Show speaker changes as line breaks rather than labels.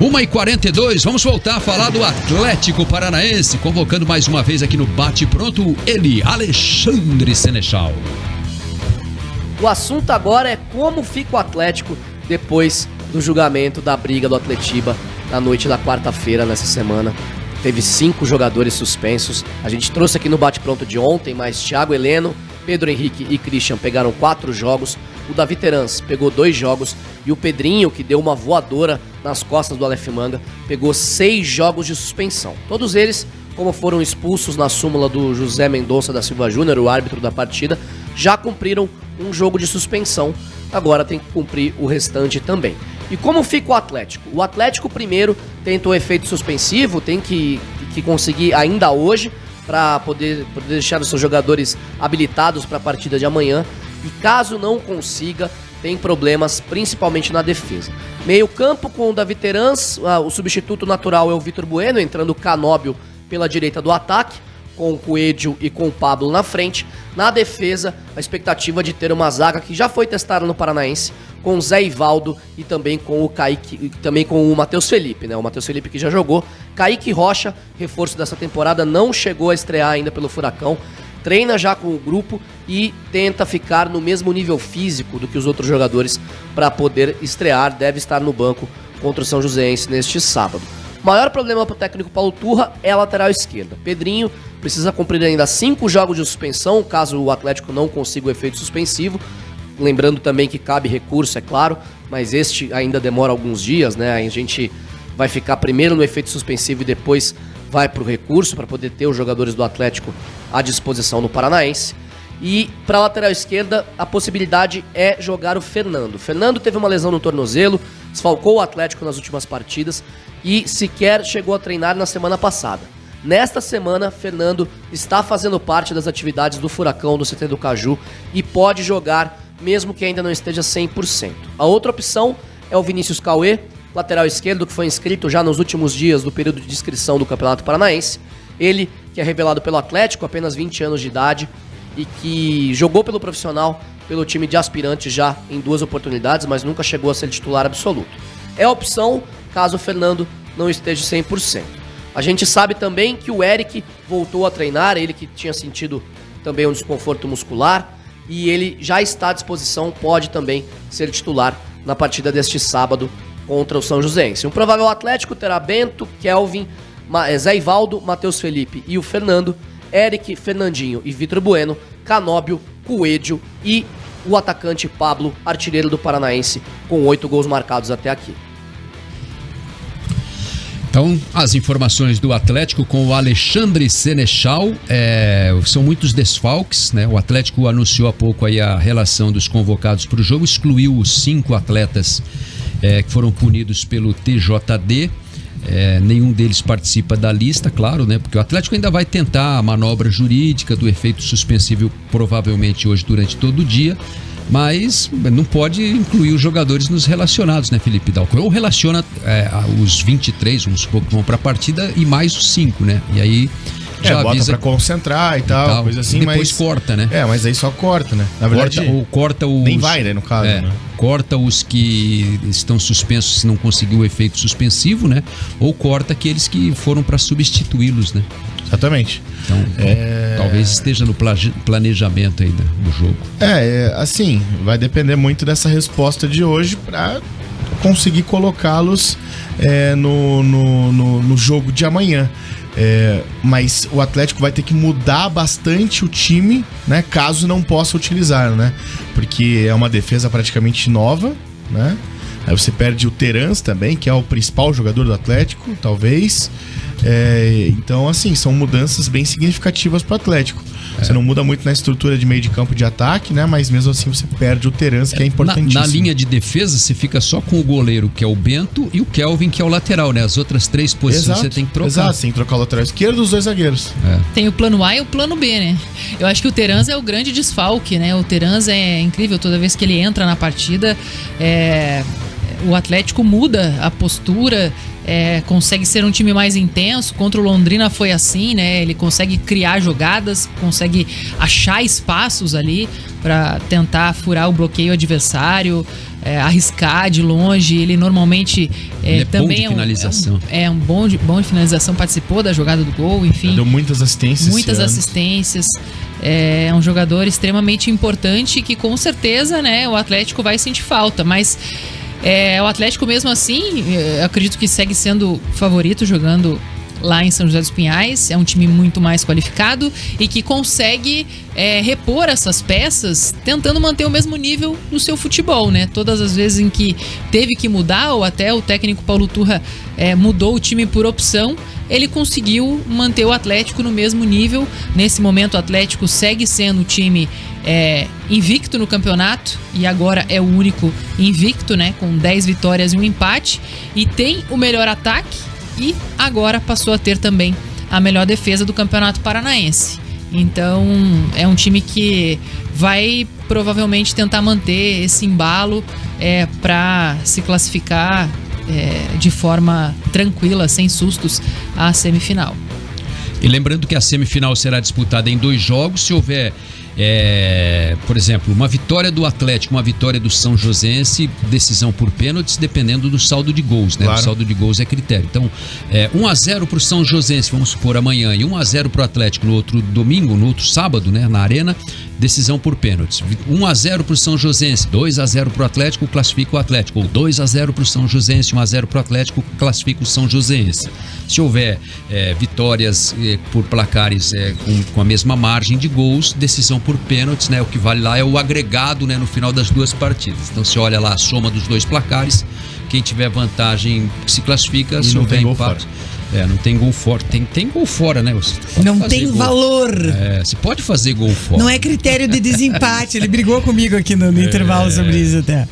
1h42, vamos voltar a falar do Atlético Paranaense, convocando mais uma vez aqui no Bate Pronto, ele, Alexandre Senechal.
O assunto agora é como fica o Atlético depois do julgamento da briga do Atletiba na noite da quarta-feira nessa semana. Teve 5 jogadores suspensos. A gente trouxe aqui no Bate Pronto de ontem, mas Thiago Heleno, Pedro Henrique e Christian pegaram 4 jogos. O Davi Terans pegou 2 jogos. E o Pedrinho, que deu uma voadora nas costas do Aleph Manga, pegou 6 jogos de suspensão. Todos eles, como foram expulsos na súmula do José Mendonça da Silva Júnior, o árbitro da partida, já cumpriram um jogo de suspensão. Agora tem que cumprir o restante também. E como fica o Atlético? O Atlético primeiro tenta o efeito suspensivo, tem que conseguir ainda hoje para poder deixar os seus jogadores habilitados para a partida de amanhã. E caso não consiga, tem problemas principalmente na defesa. Meio campo com o Davi Terans, o substituto natural é o Vitor Bueno, entrando o Canóbio pela direita do ataque, com o Coelho e com o Pablo na frente. Na defesa, a expectativa de ter uma zaga que já foi testada no Paranaense, com o Zé Ivaldo e também com o Kaique, e também com o Matheus Felipe, né? O Matheus Felipe que já jogou. Kaique Rocha, reforço dessa temporada, não chegou a estrear ainda pelo Furacão. Treina já com o grupo e tenta ficar no mesmo nível físico do que os outros jogadores para poder estrear. Deve estar no banco contra o São Joséense neste sábado. O maior problema para o técnico Paulo Turra é a lateral esquerda. Pedrinho precisa cumprir ainda 5 jogos de suspensão, caso o Atlético não consiga o efeito suspensivo. Lembrando também que cabe recurso, é claro, mas este ainda demora alguns dias, né? A gente vai ficar primeiro no efeito suspensivo e depois vai para o recurso para poder ter os jogadores do Atlético à disposição no Paranaense. E para a lateral esquerda, a possibilidade é jogar o Fernando. O Fernando teve uma lesão no tornozelo, desfalcou o Atlético nas últimas partidas e sequer chegou a treinar na semana passada. Nesta semana, Fernando está fazendo parte das atividades do Furacão do CT do Caju e pode jogar, mesmo que ainda não esteja 100%. A outra opção é o Vinícius Cauê, lateral esquerdo, que foi inscrito já nos últimos dias do período de inscrição do Campeonato Paranaense. Ele, que é revelado pelo Atlético, apenas 20 anos de idade, e que jogou pelo profissional, pelo time de aspirantes já em 2 oportunidades, mas nunca chegou a ser titular absoluto. É a opção caso o Fernando não esteja 100%. A gente sabe também que o Eric voltou a treinar, ele que tinha sentido também um desconforto muscular, e ele já está à disposição, pode também ser titular na partida deste sábado contra o São Joséense. Um provável Atlético terá Bento, Kelvin, Zé Ivaldo, Matheus Felipe e o Fernando, Eric, Fernandinho e Vitor Bueno, Canóbio, Coelho e o atacante Pablo, artilheiro do Paranaense, com 8 gols marcados até aqui.
Então, as informações do Atlético com o Alexandre Senechal, são muitos desfalques, né? O Atlético anunciou há pouco aí a relação dos convocados para o jogo, excluiu os 5 atletas que foram punidos pelo TJD. Nenhum deles participa da lista, claro, né? Porque o Atlético ainda vai tentar a manobra jurídica do efeito suspensivo provavelmente hoje durante todo o dia, mas não pode incluir os jogadores nos relacionados, né, Felipe Dalco? Ou relaciona os 23, vamos supor, que vão para a partida e mais os 5, né? E aí já
bota
avisa
pra concentrar e tal, coisa assim,
depois
mas
corta, né?
Mas aí só corta, né? Na verdade,
corta os...
nem vai, né, no caso, né?
Corta os que estão suspensos se não conseguiu o efeito suspensivo, né? Ou corta aqueles que foram para substituí-los, né?
Exatamente.
Então, talvez esteja no planejamento aí do jogo.
Assim, vai depender muito dessa resposta de hoje para conseguir colocá-los no jogo de amanhã. Mas o Atlético vai ter que mudar bastante o time, né, caso não possa utilizar, né? Porque é uma defesa praticamente nova, né? Aí você perde o Terans também, que é o principal jogador do Atlético, talvez. Então, assim, são mudanças bem significativas para o Atlético. Você não muda muito na estrutura de meio de campo de ataque, né? Mas mesmo assim você perde o Terans, que é importantíssimo.
Na linha de defesa, você fica só com o goleiro, que é o Bento, e o Kelvin, que é o lateral, né? As outras 3 posições você tem que trocar.
Exato, você tem que trocar o lateral esquerdo e os 2 zagueiros.
Tem o plano A e o plano B, né? Eu acho que o Terans é o grande desfalque, né? O Terans é incrível, toda vez que ele entra na partida, o Atlético muda a postura, consegue ser um time mais intenso. Contra o Londrina foi assim, né? Ele consegue criar jogadas, consegue achar espaços ali para tentar furar o bloqueio adversário. arriscar de longe. Ele normalmente
Ele é bom
também
de finalização.
é um bom de finalização, participou da jogada do gol, enfim.
Deu muitas assistências.
Muitas assistências. É um jogador extremamente importante que com certeza, né, o Atlético vai sentir falta, mas o Atlético mesmo assim, eu acredito que segue sendo favorito jogando lá em São José dos Pinhais. É um time muito mais qualificado e que consegue repor essas peças tentando manter o mesmo nível do seu futebol, né? Todas as vezes em que teve que mudar, ou até o técnico Paulo Turra mudou o time por opção, ele conseguiu manter o Atlético no mesmo nível. Nesse momento o Atlético segue sendo o time invicto no campeonato e agora é o único invicto, né? Com 10 vitórias e um empate, e tem o melhor ataque e agora passou a ter também a melhor defesa do Campeonato Paranaense. Então é um time que vai provavelmente tentar manter esse embalo para se classificar de forma tranquila, sem sustos, à semifinal.
E lembrando que a semifinal será disputada em 2 jogos. Se houver, por exemplo, uma vitória do Atlético, uma vitória do São Joséense, decisão por pênaltis, dependendo do saldo de gols, né? Claro. O saldo de gols é critério. Então, 1-0 pro São Joséense, vamos supor, amanhã, e 1-0 pro Atlético no outro domingo, no outro sábado, né, na Arena, decisão por pênaltis. 1-0 pro São Joséense, 2-0 pro Atlético, classifica o Atlético. Ou 2-0 pro São Joséense, 1-0 pro Atlético, classifica o São Joséense. Se houver vitórias por placares com a mesma margem de gols, decisão por pênaltis, né? O que vale lá é o agregado, né, no final das 2 partidas. Então você olha lá a soma dos 2 placares, quem tiver vantagem se classifica, se houver empate. Não tem gol fora. Tem gol fora, né?
Não tem valor.
Você pode fazer gol fora.
Não é critério de desempate. Ele brigou comigo aqui no intervalo sobre isso até.